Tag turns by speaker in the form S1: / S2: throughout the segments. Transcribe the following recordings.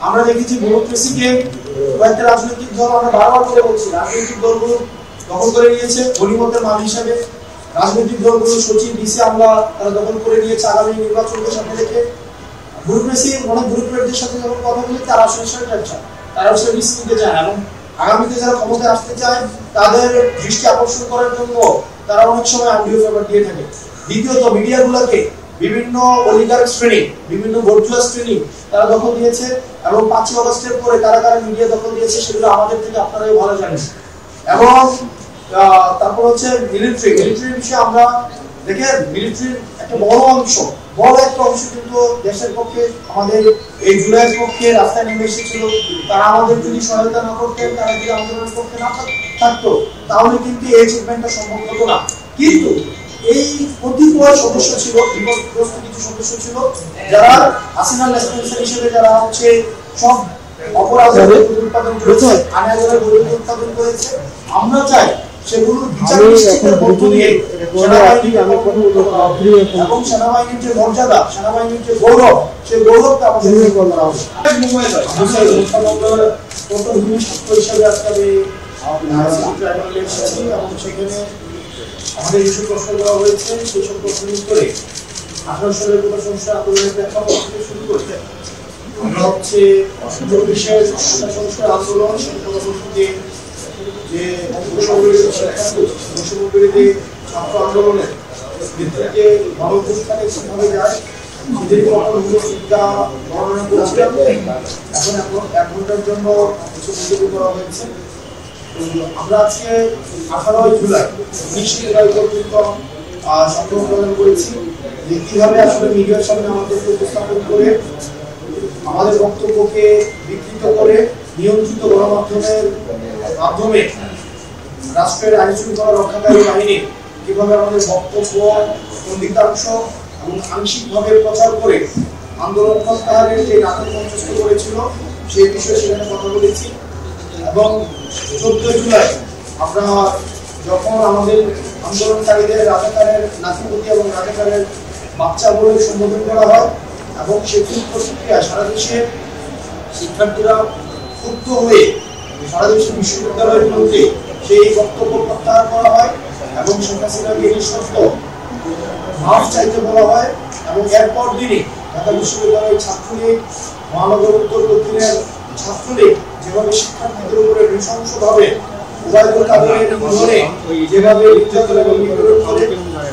S1: আমরা দেখেছি ডেমোক্রেসিকে কয়েকটা রাজনৈতিক দল, আমরা বারবার করে বলছি, রাজনৈতিক দলগুলো দখল করে নিয়েছে গণিমতের মাল হিসাবে। রাজনৈতিক দলগুলো সচিব ডিসি আমলা তারা দখল করে নিয়েছে আগামী নির্বাচনকে সামনে রেখে। ডেমোক্রেসি অনেক ডেমোক্রেটদের সাথে যখন কথা বলি তারা আসলে সেটা চায়, তারা আসলে রিস্ক নিতে চায়, এবং আগামীতে যারা ক্ষমতায় আসতে চায় তাদের দৃষ্টি আকর্ষণ করার জন্য তারা অনেক সময় আন্ডিও ফেভার দিয়ে থাকে। দ্বিতীয়ত, মিডিয়াগুলোকে বিভিন্ন অলিগার্ক শ্রেণী, বিভিন্ন বর্জুয়া শ্রেণী তারা দখল দিয়েছে, এবং 5ই আগস্টের পরে কারা কারা মিডিয়া দখল দিয়েছে সেগুলো আমাদের থেকে আপনারাই ভালো জানেন। এবং তারপর হচ্ছে মিলিটারি বিষয়ে আমরা দেখেন, মিলিটারির একটা বড় অংশ কিন্তু দেশের পক্ষে, আমাদের এই জুলাইয়ের পক্ষে রাস্তায় নেমে এসেছিল। তারা আমাদের যদি সহায়তা না করতেন, তারা যদি আন্দোলনের পক্ষে না থাকতো, তাহলে কিন্তু এই অ্যাচিভমেন্টটা সম্ভব হতো না। কিন্তু এই কতিপয় সদস্য ছিল, বিপদগ্রস্ত কিছু সদস্য ছিল, যারা হাসিনা লেসপেন্সার হিসেবে যারা হচ্ছে সব অপরাধের উৎপাদন করেছে, আনাজের উৎপাদন করেছে। আমরা চাই সেগুলো বিচার নিশ্চিতের মধ্য দিয়ে এবং সেনাবাহিনীর যে মর্যাদা, সেনাবাহিনীর যে গৌরব, সেই গৌরবটা আমাদের করা হবে। পটভূমি ছাত্র হিসাবে আজকে আমি এসেছি, এবং সেখানে আমাদের যেসব প্রশ্ন দেওয়া হয়েছে সেই সব প্রশ্নের উত্তরে 18 সালের কোটা সংস্কার আন্দোলনের প্রেক্ষাপট থেকে শুরু করে আমরা হচ্ছে 24-এর সংস্কার আন্দোলন, যে ছাত্র আন্দোলনের নেতৃত্বে গণঅভ্যুত্থানে কিভাবে যায় সেদের বর্ণনা করেছিলাম। এখন 1 ঘন্টার জন্য কিছু মন্তব্য করা হয়েছে। আমরা আজকে 18 জুলাই 19 জুলাই পর্যন্ত সংগ্রহ প্রদান করেছি যে কিভাবে আসলে মিডিয়ার সামনে আমাদেরকে উপস্থাপন করে আমাদের বক্তব্যকে বিকৃত করে নিয়ন্ত্রিত গণমাধ্যমের মাধ্যমে রাষ্ট্রের আইন শৃঙ্খলা রক্ষাকারী বাহিনী কিভাবে আমাদের বক্তব্য খণ্ডিতাংশ এবং আংশিকভাবে প্রচার করে আন্দোলন প্রত্যাহারের যে নাটক মঞ্চস্থ করেছিল সেই বিষয়ে সেখানে কথা বলেছি। এবং 14 জুলাই আমরা যখন আমাদের আন্দোলনকারীদের রাজাকারের নাতিপতি এবং রাজাকারের বাচ্চা বলে সম্বোধন করা হয়, এবং সেটির প্রতিক্রিয়া সারা দেশের শিক্ষার্থীরা ক্ষুব্ধ হয়ে সারা দেশের বিশ্ববিদ্যালয়গুলোতে সেই বক্তব্য প্রত্যাহার করা হয়, এবং শেখ হাসিনাকে নিঃশর্ত মাফ চাইতে বলা হয়। এবং এরপর দিনই ঢাকা বিশ্ববিদ্যালয়ের ছাত্রলীগ, মহানগর উত্তর দক্ষিণের ছাত্রলীগ যেভাবে শিক্ষার্থীদের উপরে নৃশংসভাবে যেভাবে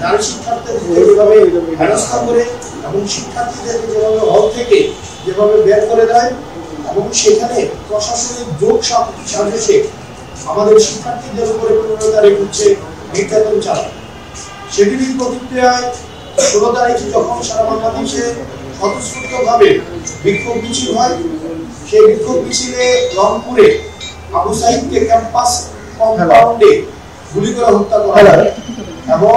S1: নারী শিক্ষার্থীদের যেভাবে হেনস্থা করে এবং শিক্ষার্থীদেরকে যেভাবে হল থেকে যেভাবে বের করে দেয়, এবং সেখানে প্রশাসনিক যোগ সাজেশে আমাদের শিক্ষার্থীদের উপরে পুনরুদ্ধারে করছে নির্যাতন চালায়। সেটিরই প্রতিক্রিয়ায় 16 তারিখে যখন সারা বাংলাদেশে স্বতঃস্ফূর্তভাবে বিক্ষোভ মিছিল হয়, সেই বিক্ষোভ মিছিলে রংপুরে আবু সাইদকে ক্যাম্পাস কম্পাউন্ডে গুলি করে হত্যা করা হয়, এবং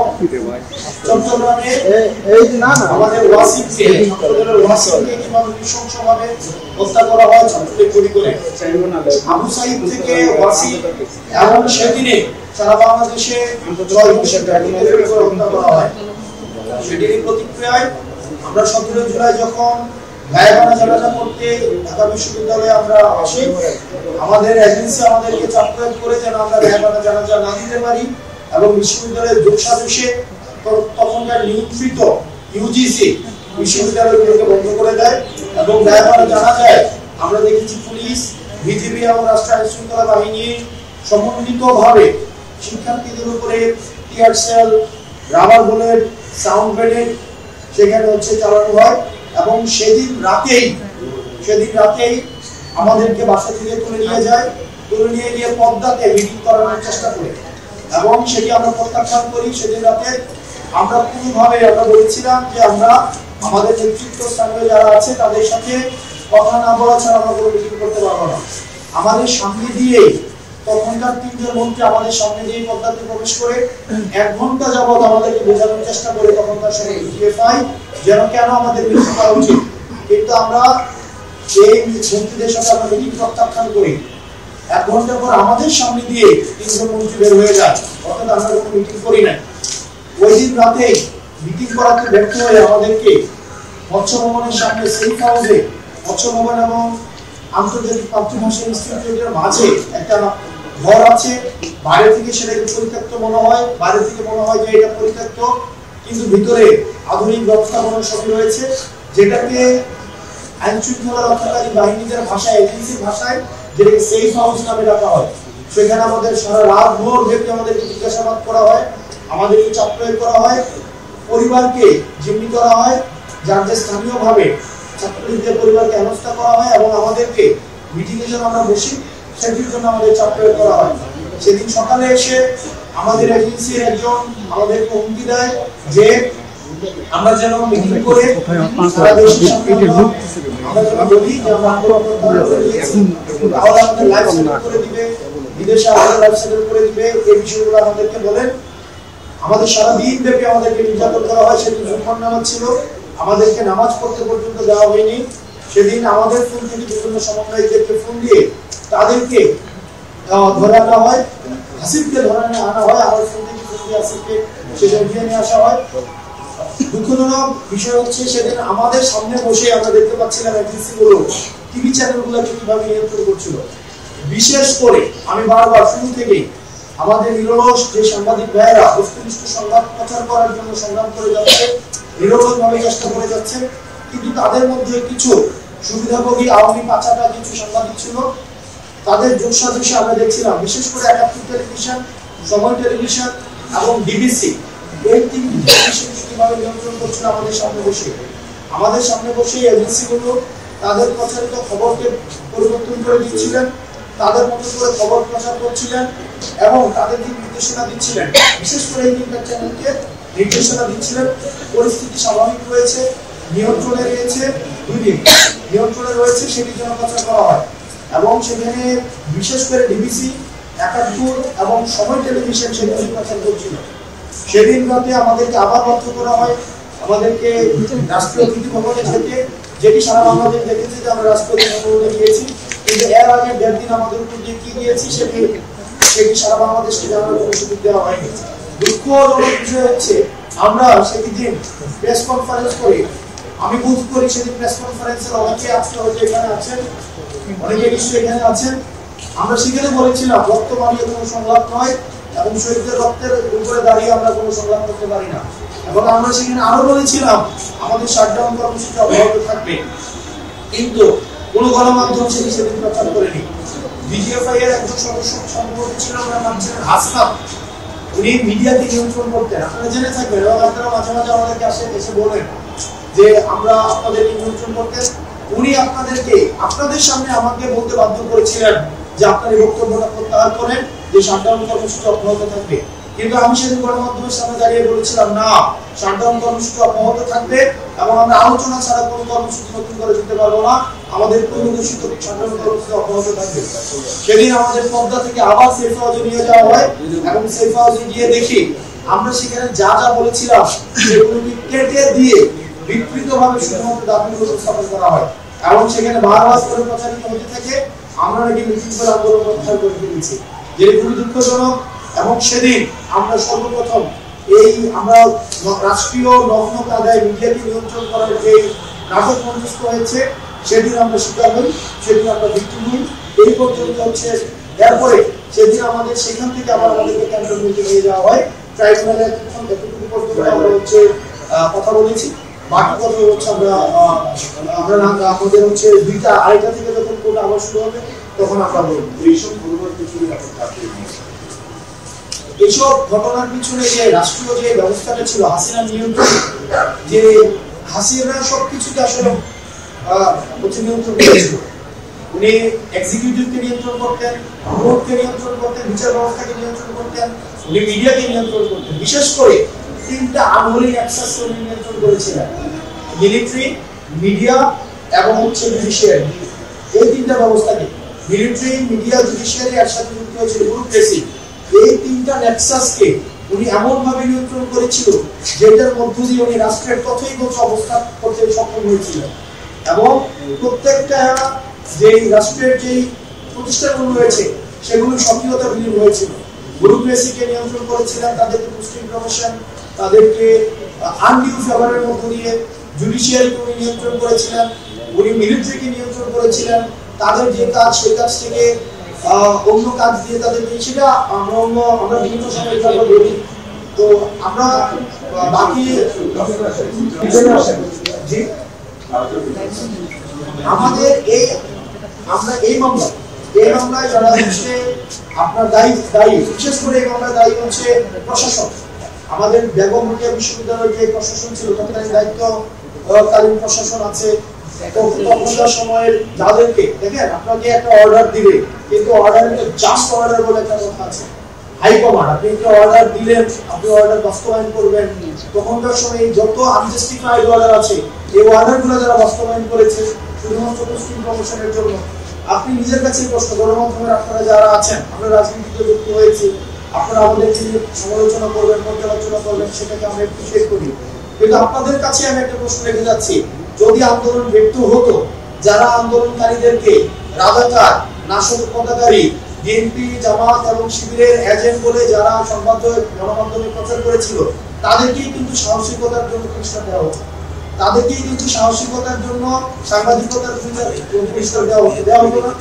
S1: চট্টগ্রামে আমাদের ওয়াসিমকে কিভাবে নৃশংসভাবে হত্যা করা হয় ছাত্রদের গুলি করে। আবু সাইদ থেকে ওয়াসিম এবং সেদিনে সারা বাংলাদেশে 6 শিক্ষার্থীদের হত্যা করা হয়। সেটির প্রতিক্রিয়ায় আমরা 17 জুলাই যখন গায়েবানা জানাজা করতে ঢাকা বিশ্ববিদ্যালয়ে আমরা আসি, আমাদের এজেন্সি আমাদেরকে চাপ প্রয়োগ করে যেন আমরা গায়েবানা জানাজা না দিতে পারি, এবং বিশ্ববিদ্যালয়ের যোগসাজশে তখনকার নিয়ন্ত্রিত ইউজিসি বিশ্ববিদ্যালয়গুলোকে বন্ধ করে দেয়। এবং গায়েবানা জানা যায় আমরা দেখেছি পুলিশ, বিজিবি এবং রাষ্ট্র আইন শৃঙ্খলা বাহিনী সমন্বিতভাবে শিক্ষার্থীদের উপরে tear shell, rubber bullet, sound grenade সেখানে হচ্ছে চালানো হয়, এবং সেদিন রাতেই আমাদেরকে বাসা থেকে তুলে নিয়ে গিয়ে পদ্মাতে মিটিং করানোর চেষ্টা করে, এবং সেটি আমরা প্রত্যাখ্যান করি। সেদিন রাতে আমরা কোনোভাবে আমরা বলেছিলাম যে আমরা আমাদের নেতৃত্ব স্থানীয় যারা আছে তাদের সাথে কথা না বলা ছাড়া আমরা কোনো মিটিং করতে পারবো না। আমাদের সামনে দিয়ে তখনকার 3 জন মন্ত্রী আমাদের সামনে দিয়ে পদ্মাতে প্রবেশ করে 1 ঘন্টা যাবত আমাদেরকে বোঝানোর চেষ্টা করে তখনকার সময় জিএফআই যেন কেন আমাদের মিটিং করা উচিত, কিন্তু আমরা এই মন্ত্রীদের সাথে আমরা মিটিং প্রত্যাখ্যান করি। 1 ঘন্টা পর আমাদের সামনে দিয়ে 3 জন মন্ত্রী বের হয়ে যায়, অর্থাৎ আমরা কোনো মিটিং করি না। ওই দিন রাতে মিটিং করাতে ব্যর্থ হয়ে আমাদেরকে মৎস্য ভবনের সামনে সেফ হাউসে মৎস্য ভবন এবং আন্তর্জাতিক মাতৃভাষা ইনস্টিটিউটের মাঝে একটা ঘর আছে, বাইরে থেকে সেটাকে পরিত্যক্ত মনে হয়, বাইরে থেকে মনে হয় যে এটা পরিত্যক্ত, কিন্তু ভিতরে আধুনিক ব্যবস্থাপনা সবই রয়েছে, যেটাকে আইন শৃঙ্খলা রক্ষাকারী বাহিনীদের ভাষায়, এজেন্সির ভাষায় যেটাকে সেফ হাউস নামে ডাকা হয়। সেখানে আমাদের সারা রাত ভোর ব্যাপী আমাদেরকে জিজ্ঞাসাবাদ করা হয়, আমাদেরকে চাপ প্রয়োগ করা হয়, পরিবারকে জিম্মি করা হয়, যার যে স্থানীয়ভাবে ছাত্রলীগদের পরিবারকে হেনস্থা করা হয় এবং আমাদেরকে মিটিংয়ে যেন আমরা বসি সেটির জন্য আমাদের চাপ প্রয়োগ করা হয়। সেদিন সকালে এসে আমাদের এজেন্সির একজন আমাদেরকে হুমকি দেয় যে আমরা যেন মিটিং করে সারা দেশের সামনে আমরা যেন বলি যে আমরা আন্দোলন তাহলে আমাদের লাইফ সেটেল করে দিবে, বিদেশে আমাদের লাইফ সেটেল করে দিবে, এই বিষয়গুলো আমাদেরকে বলেন। আমাদের সারা দিন ব্যাপী আমাদেরকে নির্যাতন করা হয়। সেদিন জুম্মার নামাজ ছিল, আমাদেরকে নামাজ পড়তে পর্যন্ত দেওয়া হয়নি। সেদিন আমাদের ফোন থেকে বিভিন্ন সমন্বয়কদেরকে ফোন দিয়ে তাদেরকে ধরে আনা হয়, হাসিবকে ধরে আনা হয়, আমার ফোন থেকে ফোন দিয়ে হাসিবকে সেটা উঠিয়ে নিয়ে আসা হয়। দুঃখজনক বিষয় হচ্ছে সেদিন আমাদের সামনে বসে আমরা দেখতে পাচ্ছিলাম এজেন্সিগুলো টিভি চ্যানেলগুলোকে কিভাবে নিয়ন্ত্রণ করছিল। বিশেষ করে আমি বারবার শুরু থেকেই আমাদের নিরলস যে সাংবাদিক ভাইয়েরা বস্তুনিষ্ঠ সংবাদ প্রচার করার জন্য সংগ্রাম করে যাচ্ছে, নিরলসভাবে চেষ্টা করে যাচ্ছে, কিন্তু তাদের মধ্যে কিছু সুবিধাভোগী আওয়ামী পাচাটা কিছু সাংবাদিক ছিল, তাদের যোগসাজশে আমরা দেখছিলাম। বিশেষ করে ৭১ টেলিভিশন, সময় টেলিভিশন এবং ডিবিসি, এই তিনটি টেলিভিশন কিভাবে নিয়ন্ত্রণ করছিল আমাদের সামনে বসে এজেন্সিগুলো তাদের প্রচারিত খবরকে পরিবর্তন করে দিচ্ছিলেন, তাদের মতো করে খবর প্রচার করছিলেন এবং তাদেরকে নির্দেশনা দিচ্ছিলেন। বিশেষ করে এই তিনটা চ্যানেলকে নির্দেশনা দিচ্ছিলেন পরিস্থিতি স্বাভাবিক রয়েছে, নিয়ন্ত্রণে রয়েছে, দুই দিন নিয়ন্ত্রণে রয়েছে, সেটি যেন প্রচার করা হয়। এবং সেখানে বিশেষ করে ডিবিসি, ৭১ এবং সময় টেলিভিশন সেগুলি প্রচার করছিল। সেদিন রাতে আমাদেরকে আবার বাধ্য করা হয় আমাদেরকে রাষ্ট্রীয় অতিথি ভবনে যেতে, যেটি সারা বাংলাদেশ দেখেছে যে আমরা রাষ্ট্রীয় অতিথি ভবনে গিয়েছি, কিন্তু এর আগে ১.৫ দিন আমাদের উপর দিয়ে কি গিয়েছি সেটি সারা বাংলাদেশকে জানানোর কোনো সুযোগ দেওয়া হয়নি। দুঃখজনক বিষয় হচ্ছে আমরা সেদিন প্রেস কনফারেন্স করে, আমি বুঝ করি সেদিন প্রেস কনফারেন্সের অনেকে আজকে হয়তো এখানে আছেন, অনেকে নিশ্চয়ই এখানে আছেন, আমরা সেখানে বলেছিলাম রক্ত মারিয়ে কোনো সংলাপ নয় এবং শহীদদের রক্তের উপরে দাঁড়িয়ে আমরা কোনো সংলাপ করতে পারি না। এবং আমরা সেখানে আরো বলেছিলাম আমাদের শাটডাউন কর্মসূচি অব্যাহত থাকবে, কিন্তু কোনো গণমাধ্যম সেদিন প্রচার করেনি। বিজিএফআই এর একজন সদস্য সম্পর্কে ছিল আমরা নামছিলেন হাসনাত, উনি মিডিয়াকে নিয়ন্ত্রণ করতেন, আপনারা জেনে থাকবেন এবং আপনারা মাঝে মাঝে আমাদেরকে এসে বলেন যে আমরা আপনাদেরকে নিয়ন্ত্রণ করতেন। উনি আপনাদের সামনে আমাকে বলতে বাধ্য করেছিলেন যে আপনার এই বক্তব্যটা প্রত্যাহার করেন, যে শাটডাউন কর্মসূচি অব্যাহত থাকবে। কিন্তু আমি সেদিন গণমাধ্যমের সামনে দাঁড়িয়ে বলেছিলাম না, শাটডাউন কর্মসূচি অব্যাহত থাকবে এবং আমরা আলোচনা ছাড়া কোনো কর্মসূচি নতুন করে দিতে পারবো না, আমাদের পূর্বঘোষিত শাটডাউন কর্মসূচি অব্যাহত থাকবে। সেদিন আমাদের পদ্মা থেকে আবার সেফ হাউসে নিয়ে যাওয়া হয় এবং সেফ হাউসে গিয়ে দেখি আমরা সেখানে যা যা বলেছিলাম সেগুলোকে কেটে দিয়ে বিকৃতভাবে শুধুমাত্র দাবিগুলো উপস্থাপন করা হয় এবং সেখানে বারবার করে প্রচারিত হতে থাকে আমরা নাকি মিছিল করে আন্দোলন প্রত্যাহার করে ফেলেছি, যেটি খুবই দুঃখজনক। এবং সেদিন আমরা সর্বপ্রথম আমরা রাষ্ট্রীয় নগ্ন কায়দায় মিডিয়াকে নিয়ন্ত্রণ করার যে নাটক মঞ্চস্থ হয়েছে সেদিন আমরা শিকার হই, সেদিন আমরা ভিক্টিম হই। এই পর্যন্ত হচ্ছে এরপরে সেদিন আমাদের সেখান থেকে আবার আমাদেরকে ক্যান্টনমেন্টে নিয়ে যাওয়া হয়। ট্রাইব্যুনালের এতটুকু পর্যন্ত আমরা হচ্ছে কথা বলেছি, বাকি কথা হচ্ছে আমরা আমাদের হচ্ছে আড়াইটা থেকে যখন কোর্ট আবার শুরু হবে তখন আমরা বলবো। এইসব ঘটনার পিছনে যে রাষ্ট্রীয় যে ব্যবস্থাটা ছিল হাসিনা নিয়ন্ত্রণ, যে হাসিনা সবকিছুকে আসলে নিয়ন্ত্রণ করেছিল। উনি এক্সিকিউটিভকে নিয়ন্ত্রণ করতেন, কোর্টকে নিয়ন্ত্রণ করতেন, বিচার ব্যবস্থাকে নিয়ন্ত্রণ করতেন, উনি মিডিয়াকে নিয়ন্ত্রণ করতেন। বিশেষ করে তিনটা আনহোলি অ্যাক্সেস উনি নিয়ন্ত্রণ করেছিলেন, মিলিটারি, মিডিয়া এবং হচ্ছে জুডিশিয়ারি। এই তিনটা ব্যবস্থাকে মিলিটারি, মিডিয়া, জুডিশিয়ারি একসাথে যুক্ত হয়েছিল ব্যুরোক্রেসি। এই তিনটা নেক্সাসকে উনি এমন ভাবে নিয়ন্ত্রণ করেছিল যেটার মধ্য দিয়ে উনি রাষ্ট্রের তথ্যগত অবস্থা করতে সক্ষম হয়েছিলেন এবং প্রত্যেকটা যে রাষ্ট্রের যে প্রতিষ্ঠানগুলো রয়েছে সেগুলো সক্রিয়তা বিলীন হয়েছিল। ব্যুরোক্রেসিকে নিয়ন্ত্রণ করেছিলেন, তাদেরকে পোস্টিং প্রমোশন, তাদেরকে আনডিউ ফেভারের মধ্য দিয়ে। জুডিশিয়ারিকে উনি নিয়ন্ত্রণ করেছিলেন, উনি মিলিটারিকে নিয়ন্ত্রণ করেছিলেন, তাদের যে কাজ সেই কাজ থেকে অন্য কাজ দিয়ে তাদেরকে সেটা আমরা বিভিন্ন সময় বলি। তো আমরা বাকি আমাদের আমরা এই মামলায় যারা হচ্ছে আপনার দায়ী বিশেষ করে এই মামলায় দায়ী হচ্ছে প্রশাসন। আমাদের বেগম রোকেয়া বিশ্ববিদ্যালয়ের যে প্রশাসন ছিল তৎকালীন দায়িত্বকালীন প্রশাসন আছে, তখনকার সময়ের যাদেরকে দেখেন আপনাকে একটা অর্ডার দিবে, কিন্তু অর্ডার জাস্ট অর্ডার বলে একটা কথা আছে, হাইকমান্ড আপনি একটা অর্ডার দিলেন, আপনি অর্ডার বাস্তবায়ন করবেন। তখনকার সময় যত আনজাস্টিফাইড অর্ডার আছে এই অর্ডারগুলো যারা বাস্তবায়ন করেছে শুধুমাত্র মুসলিম প্রমোশনের জন্য। আপনি নিজের কাছে প্রশ্ন, গণমাধ্যমের আপনারা যারা আছেন, আমরা রাজনীতিতে যুক্ত হয়েছি, আপনারা আমাদেরকে সমালোচনা করবেন, পর্যালোচনা করবেন, সেটাকে আমরা অ্যাপ্রিশিয়েট করি, কিন্তু আপনাদের কাছে আমি একটা প্রশ্ন রেখে যাচ্ছি, যদি আন্দোলন ব্যর্থ হতো, যারা আন্দোলনকারীদেরকে রাজাকার, নাশকতাকারী, বিএনপি, জামাত এবং শিবিরের এজেন্ট বলে যারা সংবাদ গণমাধ্যমে প্রচার করেছিল, তাদেরকেই কিন্তু সাহসিকতার জন্য পুরস্কার দেওয়া হতো, তাদেরকেই কিন্তু সাহসিকতার জন্য সাংবাদিকতার পুরস্কার দেওয়া হতো না,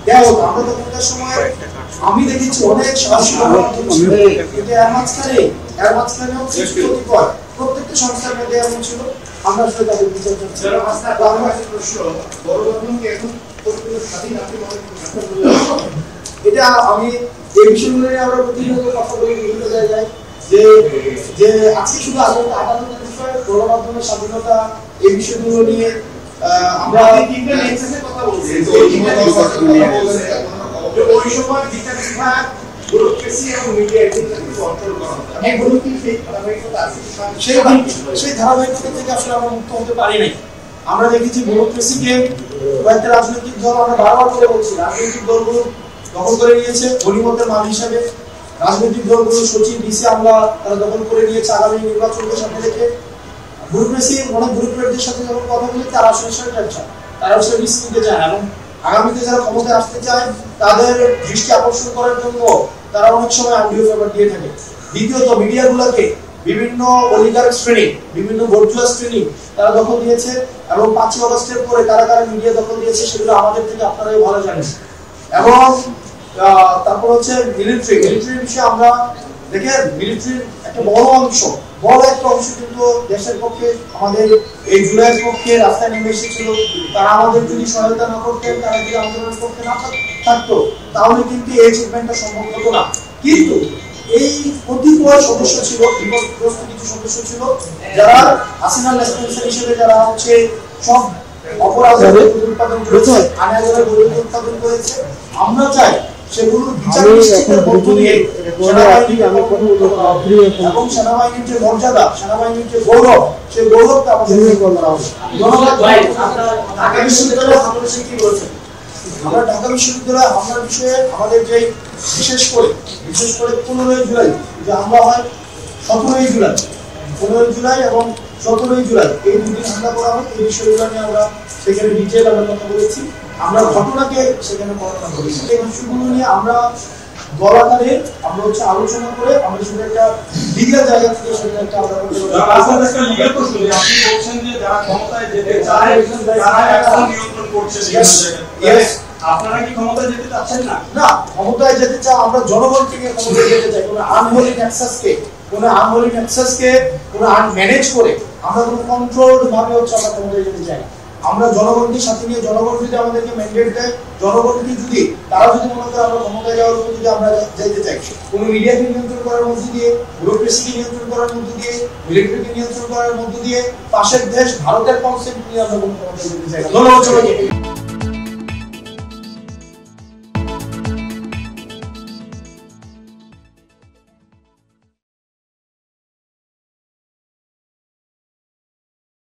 S1: দেওয়া হতো। আমরা তখনকার সময় আমি দেখেছি অনেক সাহসিকতা, কিন্তু এর মাঝখানে প্রত্যেকটা সংস্থার মধ্যে এমন ছিল। আমরা আসলে তাদের বিচার করছি। এটা আমি এই বিষয়গুলো নিয়ে আমরা প্রতিনিয়ত কথা বলি বিভিন্ন জায়গায়, যে আজকে শুধু আদালতের বিষয়, গণমাধ্যমের স্বাধীনতা, এই বিষয়গুলো নিয়ে আমরা কথা বলছি। ওই সময় বিচার বিভাগ সেই ধারাবাহিকতা থেকে আসলে আমরা মুক্ত হতে পারি নাই। আমরা দেখেছি ব্যুরোক্রেসিকে কয়েকটা রাজনৈতিক দল, আমরা বারবার করে বলছি, রাজনৈতিক দলগুলো দখল করে নিয়েছে গণিমতের মাল হিসাবে। রাজনৈতিক দলগুলো সচিব ডিসি আমরা তারা দখল করে নিয়েছে আগামী নির্বাচনকে সামনে রেখে। ব্যুরোক্রেসি অনেক ব্যুরোক্রেটদের সাথে যখন কথা বলি তারা আসলে তারা আসলে রিস্ক নিতে চায়, এবং আগামীতে যারা ক্ষমতায় আসতে চায় তাদের দৃষ্টি আকর্ষণ করার জন্য তারা অনেক সময় আন্ডিও পেপার দিয়ে থাকে। দ্বিতীয়ত মিডিয়াগুলোকে বিভিন্ন অলিগার্ক শ্রেণী, বিভিন্ন বর্জুয়া শ্রেণী তারা দখল দিয়েছে, এবং 5ই আগস্টের পরে কারা কারা মিডিয়া দখল দিয়েছে সেগুলো আমাদের থেকে আপনারাই ভালো জানেন। এবং তারপর হচ্ছে মিলিটারি বিষয়ে আমরা দেখেন, মিলিটারির একটা বড় অংশ কিন্তু দেশের পক্ষে, আমাদের এই জুলাইয়ের পক্ষে রাস্তায় নেমে এসেছিল। তারা আমাদের যদি সহায়তা না করতেন, তারা যদি আন্দোলনের পক্ষে না থাকতো, তাহলে কিন্তু এই অ্যাচিভমেন্টটা সম্ভব হতো না। কিন্তু এই কতিপয় সদস্য ছিল, বিপদগ্রস্ত কিছু সদস্য ছিল, যারা হাসিনা লেসপেন্সার হিসেবে যারা হচ্ছে সব অপরাধের উৎপাদন করেছে, আনাজের উৎপাদন করেছে। আমরা চাই সেগুলো বিচার নিশ্চিতের মধ্য দিয়ে এবং সেনাবাহিনীর যে মর্যাদা, সেনাবাহিনীর যে গৌরব, সেই গৌরবটা আমাদের করা হবে। ঢাকা বিশ্ববিদ্যালয়ে হামলা কি বলছেন? আমরা ঢাকা বিশ্ববিদ্যালয়ে হামলার বিষয়ে আমাদের যে বিশেষ করে 15ই জুলাই যে হামলা হয়, 17ই জুলাই এবং 17ই জুলাই এই দুদিন হামলা করা হয়, এই বিষয়গুলো নিয়ে আমরা সেখানে ডিটেইল আমরা কথা বলেছি। আমরা ঘটনাকে সেখানে বর্ণনা করেছি। এই বিষয়গুলো নিয়ে আমরা দলাকারে আমরা হচ্ছে আলোচনা করে আমরা সেটা একটা লিগ্যাল জায়গা থেকে সেটা একটা আমরা আপনাদের একটা লিগ্যাল প্রশ্ন, যে আপনি বলছেন যে যারা ক্ষমতায় যেতে চায় তারা এখন নিয়ন্ত্রণ করছে জায়গা, আপনারা কি ক্ষমতায় যেতে চাচ্ছেন না? না, ক্ষমতায় যেতে চাই আমরা, জনগণকে নিয়ে ক্ষমতায় যেতে চাই। কোনো আনহোলি নেক্সাসকে কোনো আনম্যানেজ করে আমরা কোনো কন্ট্রোলড ভাবে হচ্ছে আমরা ক্ষমতায় যেতে চাই। আমরা জনগণকে সাথে নিয়ে, জনগণ যদি আমাদেরকে ম্যান্ডেট দেয়, জনগণকে যদি তারা যদি মনে করে আমরা ক্ষমতায় যাওয়ার উপর যদি আমরা যাইতে চাই, কোনো মিডিয়াকে নিয়ন্ত্রণ করার মধ্য দিয়ে, ব্যুরোক্রেসিকে নিয়ন্ত্রণ করার মধ্য দিয়ে, মিলিটারিকে নিয়ন্ত্রণ করার মধ্য দিয়ে, পাশের দেশ ভারতের কনসেপ্ট নিয়ে আমরা কোনো ক্ষমতায় যেতে চাই। ধন্যবাদ সবাইকে।